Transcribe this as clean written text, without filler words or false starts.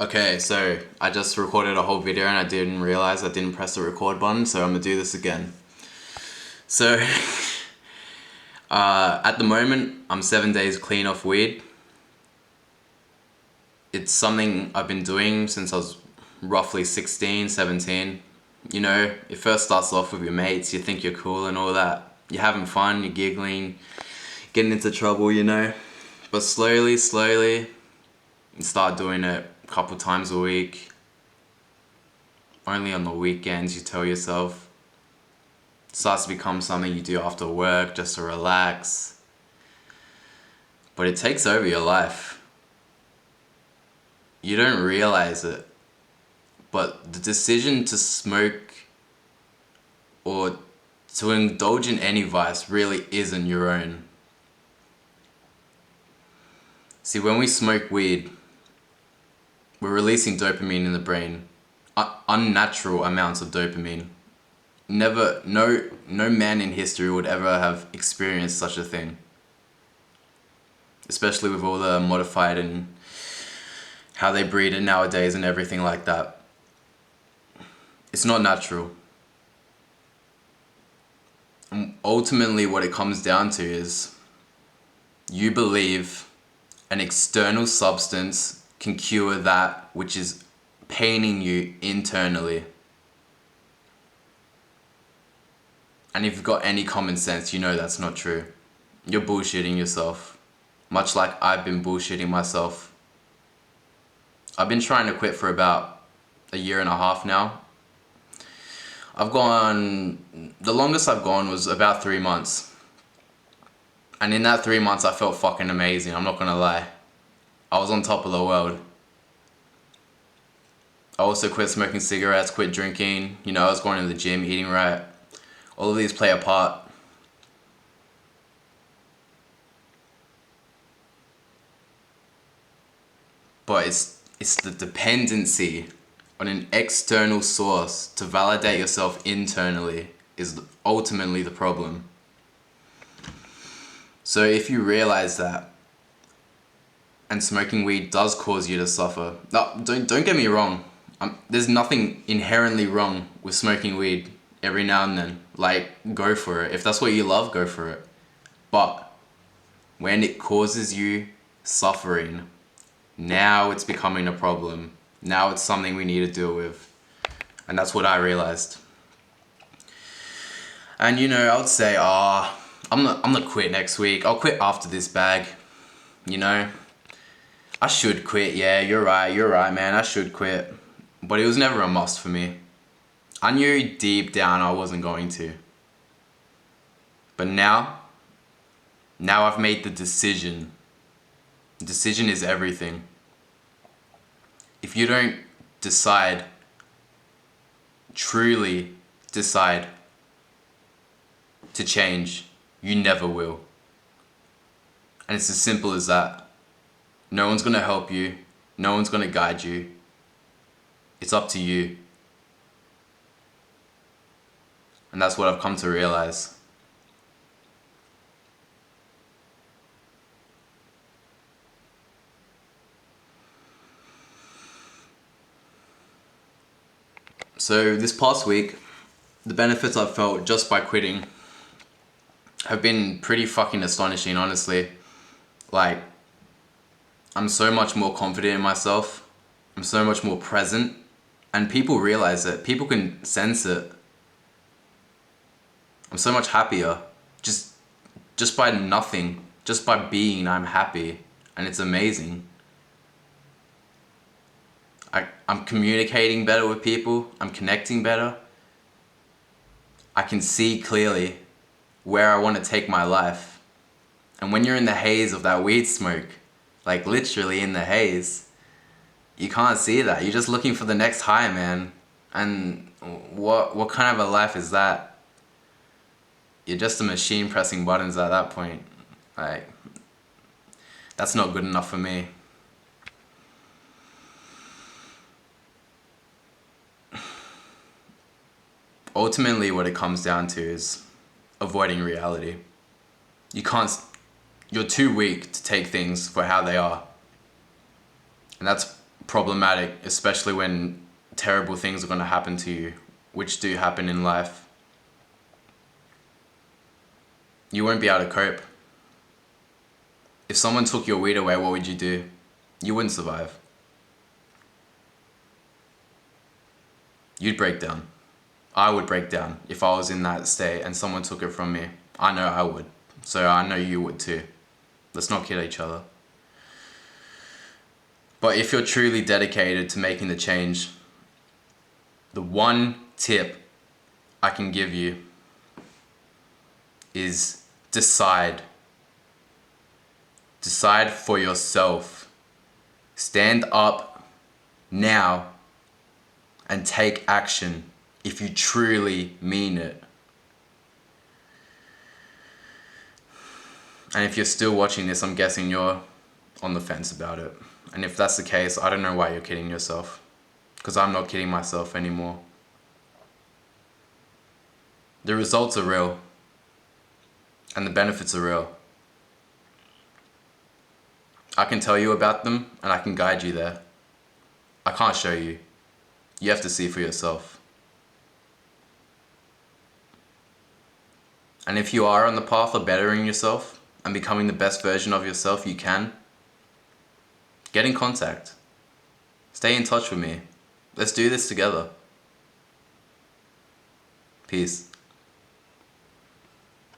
Okay, so I just recorded a whole video and I didn't realize I didn't press the record button, so I'm gonna do this again. So, at the moment, I'm 7 days clean off weed. It's something I've been doing since I was roughly 16, 17. You know, it first starts off with your mates, you think you're cool and all that. You're having fun, you're giggling, getting into trouble, you know. But slowly, you start doing it a couple times a week. Only on the weekends, you tell yourself. It starts to become something you do after work just to relax. But it takes over your life. You don't realize it. But the decision to smoke or to indulge in any vice really isn't your own. See, when we smoke weed, we're releasing dopamine in the brain. Unnatural amounts of dopamine. No man in history would ever have experienced such a thing. Especially with all the modified and how they breed it nowadays and everything like that. It's not natural. And ultimately what it comes down to is you believe an external substance can cure that which is paining you internally. And if you've got any common sense, you know that's not true. You're bullshitting yourself. Much like I've been bullshitting myself. I've been trying to quit for about a year and a half now. The longest I've gone was about 3 months. And in that 3 months I felt fucking amazing, I'm not gonna lie. I was on top of the world. I also quit smoking cigarettes, quit drinking, I was going to the gym, eating right. All of these play a part. But it's the dependency on an external source to validate yourself internally is ultimately the problem. So if you realize that, and smoking weed does cause you to suffer, no, don't get me wrong. There's nothing inherently wrong with smoking weed every now and then. Like, go for it. If that's what you love, go for it. But when it causes you suffering, now it's becoming a problem. Now it's something we need to deal with. And that's what I realized. And I would say, I'm not quit next week. I'll quit after this bag. I should quit, yeah, you're right, man, I should quit. But it was never a must for me. I knew deep down I wasn't going to. But now I've made the decision. Decision is everything. If you don't truly decide to change, you never will. And it's as simple as that. No one's gonna help you. No one's gonna guide you. It's up to you. And that's what I've come to realize. So this past week, the benefits I've felt just by quitting have been pretty fucking astonishing, honestly. Like, I'm so much more confident in myself. I'm so much more present. And people realize it. People can sense it. I'm so much happier. Just by nothing. Just by being, I'm happy. And it's amazing. I'm communicating better with people. I'm connecting better. I can see clearly where I want to take my life. And when you're in the haze of that weed smoke, like literally in the haze, you can't see that. You're just looking for the next high, man. And what kind of a life is that? You're just a machine pressing buttons at that point. Like, that's not good enough for me. Ultimately, what it comes down to is avoiding reality. You're too weak to take things for how they are. And that's problematic, especially when terrible things are going to happen to you, which do happen in life. You won't be able to cope. If someone took your weed away, what would you do? You wouldn't survive. You'd break down. I would break down if I was in that state and someone took it from me. I know I would. So I know you would too. Let's not kill each other. But if you're truly dedicated to making the change, the one tip I can give you is decide. Decide for yourself. Stand up now and take action if you truly mean it. And if you're still watching this, I'm guessing you're on the fence about it. And if that's the case, I don't know why you're kidding yourself. Because I'm not kidding myself anymore. The results are real. And the benefits are real. I can tell you about them and I can guide you there. I can't show you. You have to see for yourself. And if you are on the path of bettering yourself and becoming the best version of yourself you can, get in contact. Stay in touch with me. Let's do this together. Peace.